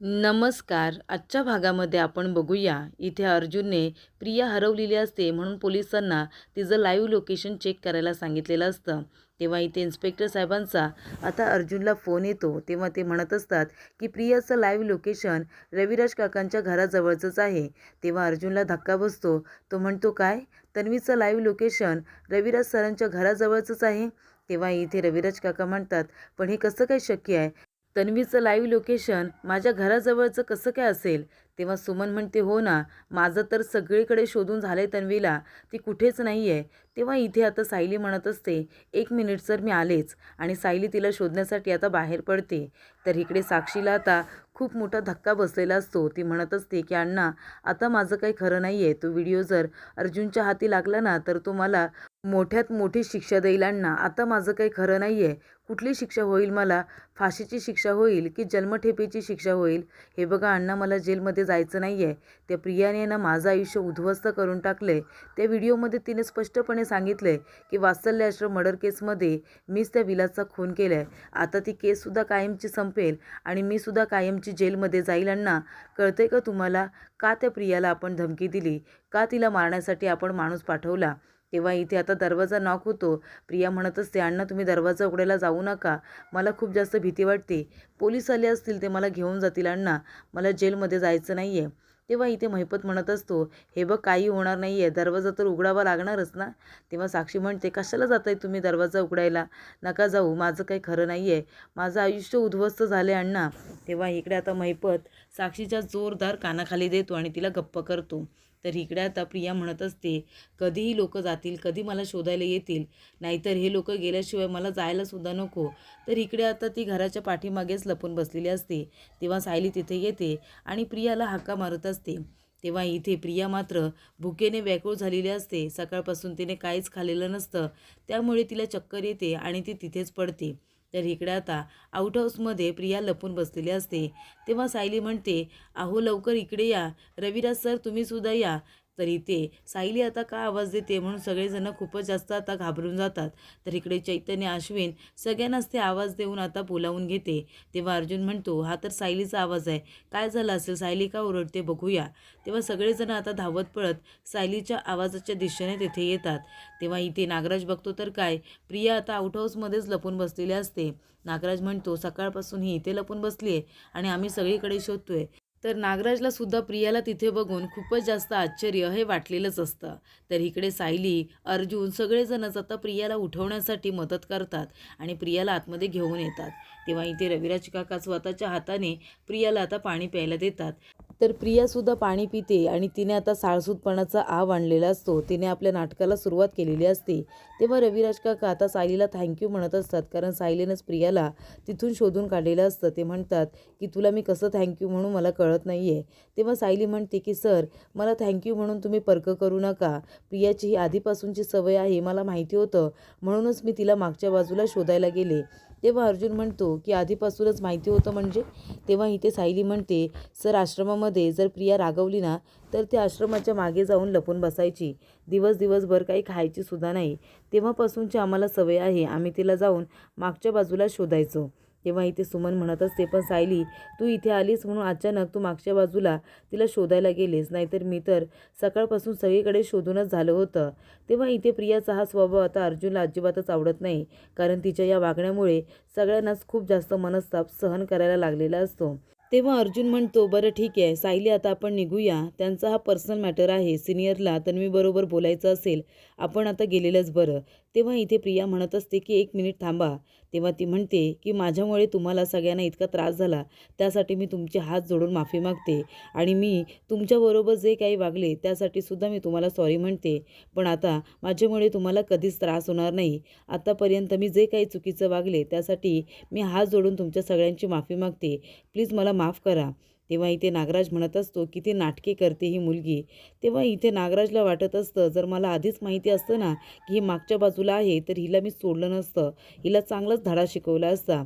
नमस्कार. आजच्या भागामध्ये आपण बघूया, इथे अर्जुनने प्रिया हरवलेली असते म्हणून पोलिसांना तिचं लाईव्ह लोकेशन चेक करायला सांगितलेलं असतं. तेव्हा इथे इन्स्पेक्टर साहेबांचा आता अर्जुनला फोन येतो. तेव्हा ते म्हणत असतात की प्रियाचं लाईव्ह लोकेशन रविराज काकांच्या घराजवळचंच आहे. तेव्हा अर्जुनला धक्का बसतो. तो म्हणतो, काय, तन्वीचं लाईव्ह लोकेशन रविराज सरांच्या घराजवळचंच आहे? तेव्हा इथे रविराज काका म्हणतात, पण हे कसं काय शक्य आहे? तन्वीचं लाईव्ह लोकेशन माझ्या घराजवळचं कसं काय असेल? तेव्हा सुमन म्हणते, हो ना, माझं तर सगळीकडे शोधून झालंय तन्वीला, ती कुठेच नाही आहे. तेव्हा इथे आता सायली म्हणत असते, 1 मिनिट सर, मी आलेच. आणि सायली तिला शोधण्यासाठी आता बाहेर पडते. तर इकडे साक्षीला आता खूप मोठा धक्का बसलेला असतो. ती म्हणत असते की अण्णा, आता माझं काही खरं नाही आहे. तो व्हिडिओ जर अर्जुनच्या हाती लागला ना, तर तो मला मोठ्यात मोठी शिक्षा देईल अण्णा. आता माझं काही खरं नाही आहे. कुठली शिक्षा होईल मला? फाशीची शिक्षा होईल की जन्मठेपेची शिक्षा होईल? हे बघा अण्णा, मला जेलमध्ये जायचं नाही आहे. त्या प्रियाने ना माझं आयुष्य उद्ध्वस्त करून टाकले. त्या व्हिडिओमध्ये तिने स्पष्टपणे सांगितले की वात्सल्य आश्रम मर्डर केसमध्ये मीच त्या विलासचा खून केला आहे. आता ती केससुद्धा कायमची संपेल आणि मी सुद्धा कायमची जेलमध्ये जाईल अण्णा. कळतंय का तुम्हाला? का त्या प्रियाला आपण धमकी दिली? का तिला मारण्यासाठी आपण माणूस पाठवला? तेव्हा इथे आता दरवाजा नॉक होतो. प्रिया म्हणत असते, अण्णा तुम्ही दरवाजा उघडायला जाऊ नका, मला खूप जास्त भीती वाटते. पोलीस आले असतील, ते मला घेऊन जातील अण्णा, मला जेलमध्ये जायचं नाही आहे. तेव्हा इथे महिपत म्हणत असतो, हे बघ, काही होणार नाही आहे, दरवाजा तर उघडावा लागणारच ना. तेव्हा साक्षी म्हणते, कशाला जाताय तुम्ही दरवाजा उघडायला? नका जाऊ, माझं काही खरं नाही आहे, माझं आयुष्य उद्ध्वस्त झाले अण्णा. तेव्हा इकडे आता महिपत साक्षीच्या जोरदार कानाखाली देतो आणि तिला गप्प करतो. तर इकडे आता प्रिया म्हणत असते, कधीही लोक जातील, कधी मला शोधायला येतील, नाहीतर हे लोक गेल्याशिवाय मला जायला सुद्धा नको. तर इकडे आता ती घराच्या पाठीमागेच लपून बसलेली असते. तेव्हा सायली तिथे येते आणि प्रियाला हाका मारत असते. तेव्हा इथे प्रिया मात्र भुकेने व्याकुळ झालेली असते. सकाळपासून तिने काहीच खाल्लेलं नसतं, त्यामुळे तिला चक्कर येते आणि ती तिथेच पडते. तर इकडे आता आउट हाऊसमध्ये प्रिया लपून बसलेली असते. तेव्हा सायली म्हणते, अहो लवकर इकडे या, रविराज सर तुम्ही सुद्धा या. तर इथे सायली आता का आवाज देते म्हणून सगळेजण खूपच जास्त आता घाबरून जातात. तर इकडे चैतन्य, अश्विन सगळ्यांनाच ते आवाज देऊन आता बोलावून घेते. तेव्हा अर्जुन म्हणतो, हा तर सायलीचा आवाज आहे, काय झालं असेल, सायली का ओरडते बघूया. तेव्हा सगळेजण आता धावत पळत सायलीच्या आवाजाच्या दिशेने तिथे येतात. तेव्हा इथे नागराज बघतो तर काय, प्रिया आता आउट हाऊसमध्येच लपून बसलेली असते. नागराज म्हणतो, सकाळपासून ही इथे लपून बसली आहे आणि आम्ही सगळीकडे शोधतोय. तर नागराजला सुद्धा प्रियाला तिथे बघून खूपच जास्त आश्चर्य हे वाटलेलंच असतं. तर इकडे सायली, अर्जुन सगळेजणच आता प्रियाला उठवण्यासाठी मदत करतात आणि प्रियाला आतमध्ये घेऊन येतात. तेव्हा इथे रविराज काका स्वतःच्या हाताने प्रियाला आता पाणी प्यायला देतात. तर प्रियासुद्धा पाणी पिते आणि तिने आता साळसूदपणाचा आव आणलेला असतो. तिने आपल्या नाटकाला सुरुवात केलेली असते. तेव्हा रविराज काका आता सायलीला थँक्यू म्हणत असतात, कारण सायलीनंच प्रियाला तिथून शोधून काढलेलं असतं. ते म्हणतात की तुला मी कसं थँक्यू म्हणून मला कळत नाही आहे. तेव्हा सायली म्हणते की सर, मला थँक्यू म्हणून तुम्ही पर्क करू नका, प्रियाची ही आधीपासूनची सवय आहे, मला माहिती होतं, म्हणूनच मी तिला मागच्या बाजूला शोधायला गेले. तेव्हा अर्जुन म्हणतो की आधीपासूनच माहिती होतं म्हणजे? तेव्हा इथे सायली म्हणते, सर, आश्रमामध्ये जर प्रिया रागवली ना, तर त्या आश्रमाच्या मागे जाऊन लपून बसायची, दिवसभर काही खायची सुद्धा नाही. तेव्हापासूनची आम्हाला सवय आहे, आम्ही तिला जाऊन मागच्या बाजूला शोधायचो. तेव्हा इथे सुमन म्हणत असते, पण सायली, तू इथे आलीस म्हणून अचानक तू मागच्या बाजूला तिला शोधायला गेलीस, नाहीतर मी तर सकाळपासून सगळीकडे शोधूनच झालं होतं. तेव्हा इथे प्रियाचा हा स्वभाव आता अर्जुनला अजिबातच आवडत नाही, कारण तिच्या या वागण्यामुळे सगळ्यांनाच खूप जास्त मनस्ताप सहन करायला लागलेला असतो. तेव्हा अर्जुन म्हणतो, बरं ठीक आहे सायली, आता आपण निघूया, त्यांचा हा पर्सनल मॅटर आहे, सिनियरला तन्वीबरोबर बोलायचं असेल, आपण आता गेलेलंच बरं. तेव्हा इथे प्रिया म्हणत असते की 1 मिनिट थांबा. तेव्हा ती म्हणते की माझ्यामुळे तुम्हाला सगळ्यांना इतका त्रास झाला, त्यासाठी मी तुमचे हात जोडून माफी मागते आणि मी तुमच्याबरोबर जे काही वागले त्यासाठी सुद्धा मी तुम्हाला सॉरी म्हणते. पण आता माझ्यामुळे तुम्हाला कधीच त्रास होणार नाही. आतापर्यंत मी जे काही चुकीचं वागले त्यासाठी मी हात जोडून तुमच्या सगळ्यांची माफी मागते, प्लीज मला माफ करा. तेव्हा इथे नागराज म्हणत असतो, किती नाटके करते ही मुलगी. तेव्हा इथे नागराजला वाटत असतं, जर मला आधीच माहिती असतं ना की ही मागच्या बाजूला आहे, तर हिला मी सोडलं नसतं, हिला चांगलाच धडा शिकवला असता.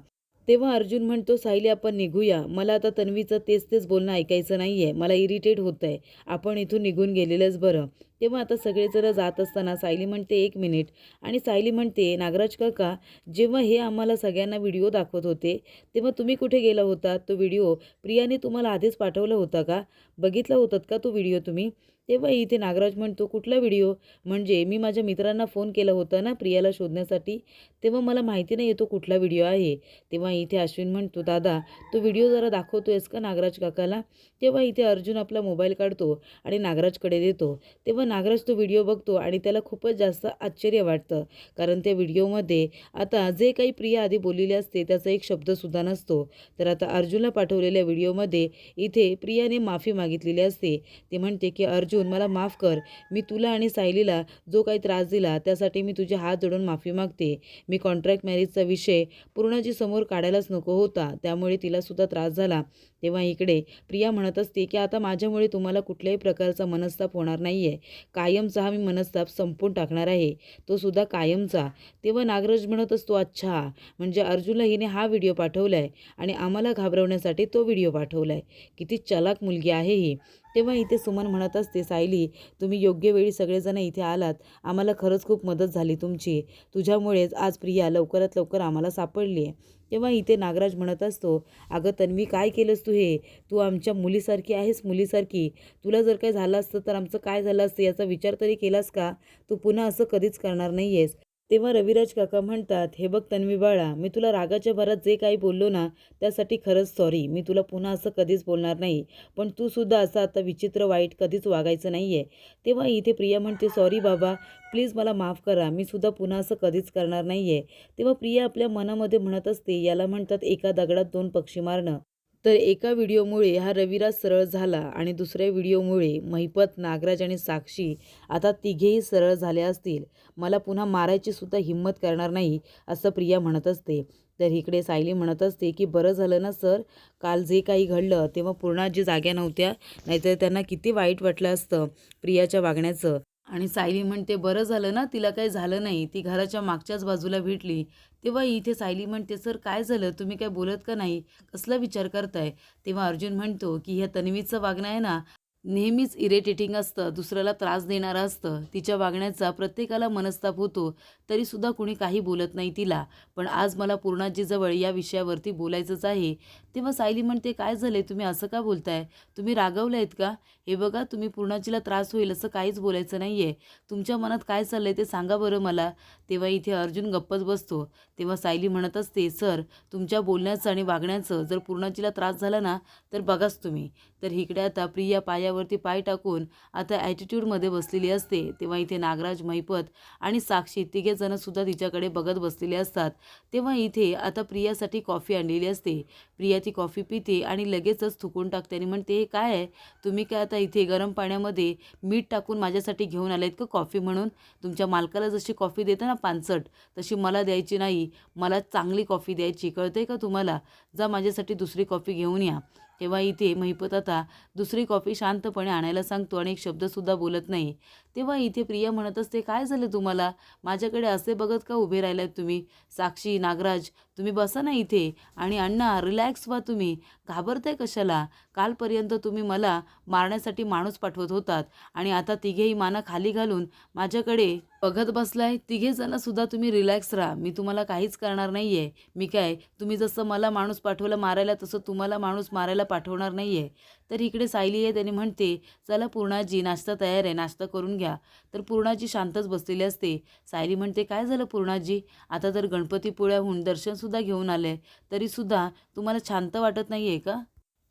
तेव्हा अर्जुन म्हणतो, सायली आपण निघूया, मला आता तन्वीचं तेच बोलणं ऐकायचं नाही आहे, मला इरिटेट होतं आहे, आपण इथून निघून गेलेलंच बरं. तेव्हा आता सगळेजण जात असताना सायली म्हणते 1 मिनिट, आणि सायली म्हणते, नागराज काका, जेव्हा हे आम्हाला सगळ्यांना व्हिडिओ दाखवत होते तेव्हा तुम्ही कुठे गेला होता? तो व्हिडिओ प्रियाने तुम्हाला आधीच पाठवला होता का? बघितला होतात का तो व्हिडिओ तुम्ही? तेव्हा इथे नागराज म्हणतो, कुठला व्हिडिओ? म्हणजे मी माझ्या मित्रांना फोन केला होता ना प्रियाला शोधण्यासाठी, तेव्हा मला माहिती नाही तो कुठला व्हिडिओ आहे. तेव्हा इथे अश्विन म्हणतो, दादा तो व्हिडिओ जरा दाखवतोयस का नागराज काकाला? तेव्हा इथे अर्जुन आपला मोबाईल काढतो आणि नागराजकडे देतो. तेव्हा नागराज तो व्हिडिओ बघतो आणि त्याला खूपच जास्त आश्चर्य वाटतं, कारण त्या व्हिडिओमध्ये आता जे काही प्रिया आधी बोललेले असते त्याचा एक शब्दसुद्धा नसतो. तर आता अर्जुनला पाठवलेल्या व्हिडिओमध्ये इथे प्रियाने माफी मागितलेली असते. ती म्हणते की अर्जुन मला माफ कर, मी तुला आणि सायलीला जो काही त्रास दिला त्यासाठी मी तुझे हात जोडून माफी मागते. मी कॉन्ट्रॅक्ट मॅरेजचा विषय पूर्णाजी समोर काढायलाच नको होता, त्यामुळे तिलासुद्धा त्रास झाला. तेव्हा इकडे प्रिया म्हणत असते की आता माझ्यामुळे तुम्हाला कुठल्याही प्रकारचा मनस्ताप होणार नाही आहे, कायमचा हा मी मनस्ताप संपवून टाकणार आहे, तो सुद्धा कायमचा. तेव्हा नागराज म्हणत असतो, अच्छा म्हणजे अर्जुनला हिने हा व्हिडिओ पाठवला आहे आणि आम्हाला घाबरवण्यासाठी तो व्हिडिओ पाठवला आहे, किती चलाक मुलगी आहे ही. तेव्हा इथे सुमन म्हणत असते, सायली तुम्ही योग्य वेळी सगळेजण इथे आलात, आम्हाला खरंच खूप मदत झाली तुमची, तुझ्यामुळेच आज प्रिया लवकरात लवकर आम्हाला सापडली आहे. तेव्हा इथे नागराज म्हणत असतो, अगं तन्वी काय केलंस तू हे? तू आमच्या मुलीसारखी आहेस, मुलीसारखी. तुला जर काय झालं असतं तर आमचं काय झालं असतं याचा विचार तरी केलास का? तू पुन्हा असं कधीच करणार नाही आहेस. तेव्हा रविराज काका म्हणतात, हे बघ तन्वी बाळा, मी तुला रागाच्या भरात जे काही बोललो ना त्यासाठी खरंच सॉरी, मी तुला पुन्हा असं कधीच बोलणार नाही, पण तू सुद्धा असं आता विचित्र वाईट कधीच वागायचं नाही आहे. तेव्हा इथे प्रिया म्हणते, सॉरी बाबा, प्लीज मला माफ करा, मी सुद्धा पुन्हा असं कधीच करणार नाही आहे. तेव्हा प्रिया आपल्या मनामध्ये म्हणत असते, याला म्हणतात एका दगडात 2 पक्षी मारणं. तर एका व्हिडिओमुळे हा रविराज सरळ झाला आणि दुसऱ्या व्हिडिओमुळे महिपत, नागराज आणि साक्षी आता तिघेही सरळ झाले असतील. मला पुन्हा मारायची सुद्धा हिंमत करणार नाही, असं प्रिया म्हणत असते. तर इकडे सायली म्हणत असते की बरं झालं ना सर, काल जे काही घडलं तेव्हा पूर्णाजी जाग्या नव्हत्या, नाहीतर त्यांना किती वाईट वाटलं असतं प्रियाच्या वागण्याचं. आणि सायली म्हणते, बरं झालं ना तिला काही झालं नाही, ती घराच्या मागच्याच बाजूला भेटली. तेव्हा इथे सायली म्हणते, सर काय झालं, तुम्ही काय बोलत का नाही, कसला विचार करताय? तेव्हा अर्जुन म्हणतो की ह्या तन्वीचं वागणं आहे ना नेहमीच इरिटेटिंग असतं, दुसऱ्याला त्रास देणारं असतं. तिच्या वागण्याचा प्रत्येकाला मनस्ताप होतो, तरीसुद्धा कुणी काही बोलत नाही तिला. पण आज मला पूर्णाजीजवळ या विषयावरती बोलायचंच आहे. तेव्हा सायली म्हणते, काय झाले, तुम्ही असं का बोलताय? तुम्ही रागावले आहेत का? हे बघा, तुम्ही पूर्णाजीला त्रास होईल असं काहीच बोलायचं नाही आहे. तुमच्या मनात काय चाललं आहे ते सांगा बरं मला. तेव्हा इथे अर्जुन गप्पच बसतो. तेव्हा सायली म्हणत असते, सर तुमच्या बोलण्याचं आणि वागण्याचं जर पूर्णाजीला त्रास झाला ना तर बघाच तुम्ही. तर इकडे आता प्रिया पायावरती पाय टाकून आता ॲटिट्यूडमध्ये बसलेली असते. तेव्हा इथे नागराज, महिपत आणि साक्षी तिघेजणंसुद्धा तिच्याकडे बघत बसलेले असतात. तेव्हा इथे आता प्रियासाठी कॉफी आणलेली असते. प्रिया ती कॉफी पिते आणि लगेचच थुकून टाकते आणि म्हणते, हे काय आहे, तुम्ही काय आता इथे गरम पाण्यामध्ये मीठ टाकून माझ्यासाठी घेऊन आलेत का कॉफी म्हणून? तुमच्या मालकाला जशी कॉफी देता ना पानसट, तशी मला द्यायची नाही, मला चांगली कॉफी द्यायची, कळते का तुम्हाला? जा माझ्यासाठी दुसरी कॉफी घेऊन या. तेव्हा इथे महिपत आता दुसरी कॉफी शांतपणे आणायला सांगतो आणि एक शब्दसुद्धा बोलत नाही. तेव्हा इथे प्रिया म्हणत असते, काय झालं तुम्हाला, माझ्याकडे असे बघत का उभे राहिलात तुम्ही? साक्षी, नागराज तुम्ही बसा ना इथे, आणि अण्णा रिलॅक्स व्हा, तुम्ही घाबरताय कशाला? कालपर्यंत तुम्ही मला मारण्यासाठी माणूस पाठवत होतात आणि आता तिघेही माना खाली घालून माझ्याकडे बघत बसलाय. तिघेजणंसुद्धा तुम्ही रिलॅक्स राहा, मी तुम्हाला काहीच करणार नाही आहे. मी काय, तुम्ही जसं मला माणूस पाठवलं मारायला तसं तुम्हाला माणूस मारायला पाठवणार नाही आहे. तर इकडे सायली आहे, त्याने म्हणते, चला पूर्णाजी नाश्ता तयार आहे, नाश्ता करून घ्या. तर पूर्णाजी शांतच बसलेली असते. सायली म्हणते, काय झालं पूर्णाजी, आता तर गणपतीपुळ्याहून दर्शनसुद्धा घेऊन आले तरीसुद्धा तुम्हाला शांत वाटत नाही आहे का?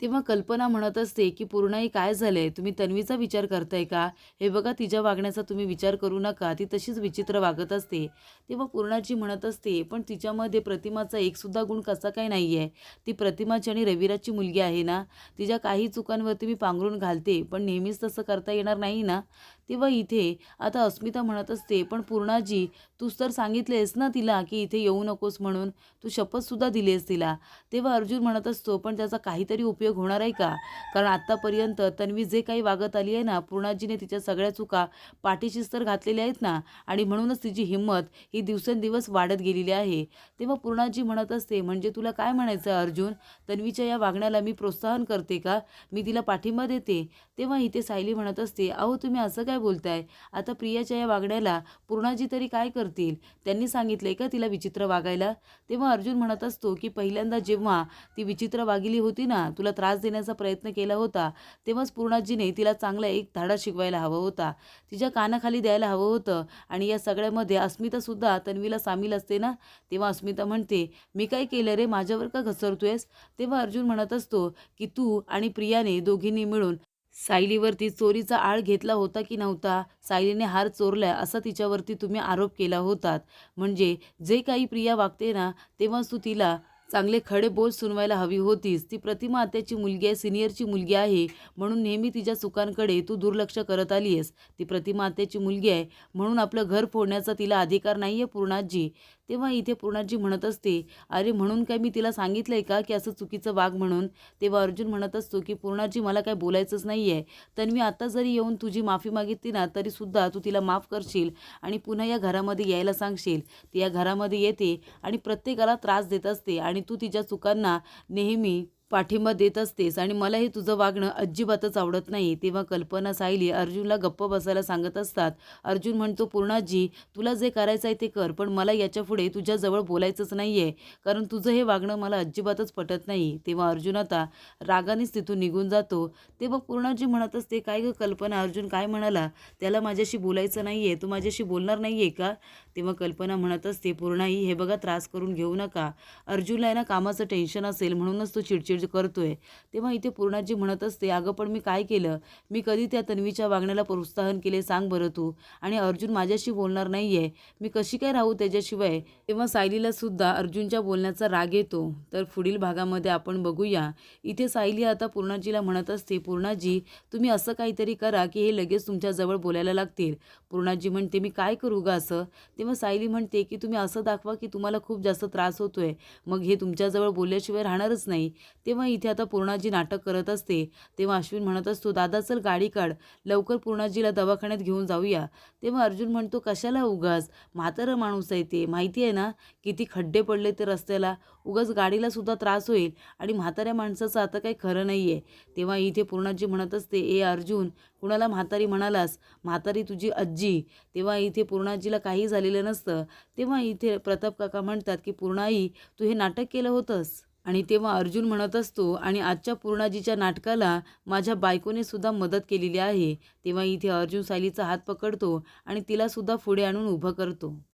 तेव्हा कल्पना म्हणत असते की पूर्णाई काय झालंय, तुम्ही तन्वीचा विचार करताय का? हे बघा, तिच्या वागण्याचा तुम्ही विचार करू नका, ती तशीच विचित्र वागत असते. तेव्हा पूर्णाजी म्हणत असते, पण तिच्यामध्ये प्रतिमाचा एकसुद्धा गुण कसा काय नाही आहे? ती प्रतिमाची आणि रविराजची मुलगी आहे ना, तिच्या काही चुकांवरती मी पांघरून घालते, पण नेहमीच तसं करता येणार नाही ना. तेव्हा इथे आता अस्मिता म्हणत असते, पण पूर्णाजी तूच तर सांगितलेस ना तिला की इथे येऊ नकोस म्हणून, तू शपथसुद्धा दिलीस तिला. तेव्हा अर्जुन म्हणत असतो, पण त्याचा काहीतरी उपयोग उपयोग होणार आहे का? कारण आत्तापर्यंत तन्वी जे काही वागत आली आहे ना, पूर्णाजीने तिच्या सगळ्या चुका पाठीशीच तर घातलेल्या आहेत ना आणि म्हणूनच तिची हिंमत ही दिवसेंदिवस वाढत गेलेली आहे. तेव्हा पूर्णाजी म्हणत असते, म्हणजे तुला काय म्हणायचं अर्जुन? तन्वीच्या या वागण्याला मी प्रोत्साहन करते का? मी तिला पाठिंबा देते. तेव्हा इथे सायली म्हणत असते, अहो तुम्ही असं काय बोलताय? आता प्रियाच्या या वागण्याला पूर्णाजी तरी काय करतील? त्यांनी सांगितलंय का तिला विचित्र वागायला? तेव्हा अर्जुन म्हणत असतो, की पहिल्यांदा जेव्हा ती विचित्र वागली होती ना, तुला त्रास देण्याचा प्रयत्न केला होता, तेव्हाच पूर्णाजीने तिला चांगला एक धडा शिकवायला हवा होता. तिच्या कानाखाली द्यायला हवं होतं आणि या सगळ्यामध्ये अस्मितासुद्धा तन्वीला सामील असते ना. तेव्हा अस्मिता म्हणते, मी काय केलं रे, माझ्यावर का घसरतोयस? तेव्हा अर्जुन म्हणत असतो, की तू आणि प्रियाने दोघींनी मिळून सायलीवरती चोरीचा आळ घेतला होता की नव्हता? सायलीने हार चोरला असा तिच्यावरती तुम्ही आरोप केला होतात. म्हणजे जे काही प्रिया वागते ना, तेव्हाच तू तिला चांगले खडे बोल सुनवायला हवी होतीस. ती प्रतिमा आत्याची मुलगी आहे, सिनियरची मुलगी आहे, म्हणून नेहमी तिच्या चुकांकडे तू दुर्लक्ष करत आली आहेस. ती प्रतिमा आत्याची मुलगी आहे म्हणून आपलं घर फोडण्याचा तिला अधिकार नाही आहे पूर्णाजी. तेव्हा इथे पूर्णाजी म्हणत असते, अरे म्हणून काय मी तिला सांगितलं आहे का की असं चुकीचं वाग म्हणून? तेव्हा अर्जुन म्हणत असतो, की पूर्णाजी मला काय बोलायचंच नाही आहे. तन्वी आता जरी येऊन तुझी माफी मागितली ना, तरीसुद्धा तू तिला माफ करशील आणि पुन्हा या घरामध्ये यायला सांगशील. ती या घरामध्ये येते आणि प्रत्येकाला त्रास देत असते आणि तू तिच्या चुकांना नेहमी पाठिंबा देत असतेस आणि मला हे तुझं वागणं अजिबातच आवडत नाही. तेव्हा कल्पना, सायली अर्जुनला गप्प बसायला सांगत असतात. अर्जुन म्हणतो, पूर्णाजी तुला जे करायचं आहे ते कर, पण मला याच्यापुढे तुझ्याजवळ बोलायचंच नाही आहे, कारण तुझं हे वागणं मला अजिबातच पटत नाही. तेव्हा अर्जुन आता रागानेच तिथून निघून जातो. तेव्हा पूर्णाजी म्हणत असते, काय गं कल्पना, अर्जुन काय म्हणाला? त्याला माझ्याशी बोलायचं नाही आहे, तू माझ्याशी बोलणार नाही आहे का? तेव्हा कल्पना म्हणत असते, पूर्णाई हे बघा, त्रास करून घेऊ नका. अर्जुनला आहे ना कामाचं टेन्शन असेल म्हणूनच तो चिडचिड करतोय. तेव्हा इथे पूर्णाजी म्हणत असते, अगं पण मी काय केलं? मी कधी त्या तन्वीच्या वागण्याला प्रोत्साहन केले सांग बरं तू? आणि अर्जुन माझ्याशी बोलणार नाहीये, मी कशी काय राहू त्याच्याशिवाय? तेव्हा सायलीला सुद्धा अर्जुनच्या बोलण्याचा राग येतो. तर पुढील भागामध्ये आपण बघूया. इथे सायली आता पूर्णाजीला म्हणत असते, पूर्णाजी तुम्ही असं काहीतरी करा की हे लगेच तुमच्याजवळ बोलायला लागतील. पूर्णाजी म्हणते, मी काय करू ग असं? तेव्हा सायली म्हणते, की तुम्ही असं दाखवा की तुम्हाला खूप जास्त त्रास होतोय, मग हे तुमच्याजवळ बोलल्याशिवाय राहणारच नाही. तेव्हा इथे आता पूर्णाजी नाटक करत असते. तेव्हा अश्विन म्हणत असतो, दादा चल गाडी काढ, लवकर पूर्णाजीला दवाखान्यात घेऊन जाऊया. तेव्हा अर्जुन म्हणतो, कशाला उगाच, म्हातारं माणूस आहे ते, माहिती आहे ना किती खड्डे पडले ते रस्त्याला, उगाच गाडीला सुद्धा त्रास होईल आणि म्हाताऱ्या माणसाचं आता काही खरं नाही आहे. तेव्हा इथे पूर्णाजी म्हणत असते, ए अर्जुन कुणाला म्हातारी म्हणालास? म्हातारी तुझी आजी. तेव्हा इथे पूर्णाजीला काही झालेलं नसतं. तेव्हा इथे प्रताप काका म्हणतात, की पूर्णाई तू हे नाटक केलं होतंस? आणि तेव्हा अर्जुन म्हणत असतो, आणि आजच्या पूर्णाजीच्या नाटकाला माझ्या बायकोने सुद्धा मदत केलेली आहे. तेव्हा इथे अर्जुन सायलीचा हात पकडतो आणि तिला सुद्धा पुढे आणून उभं करतो.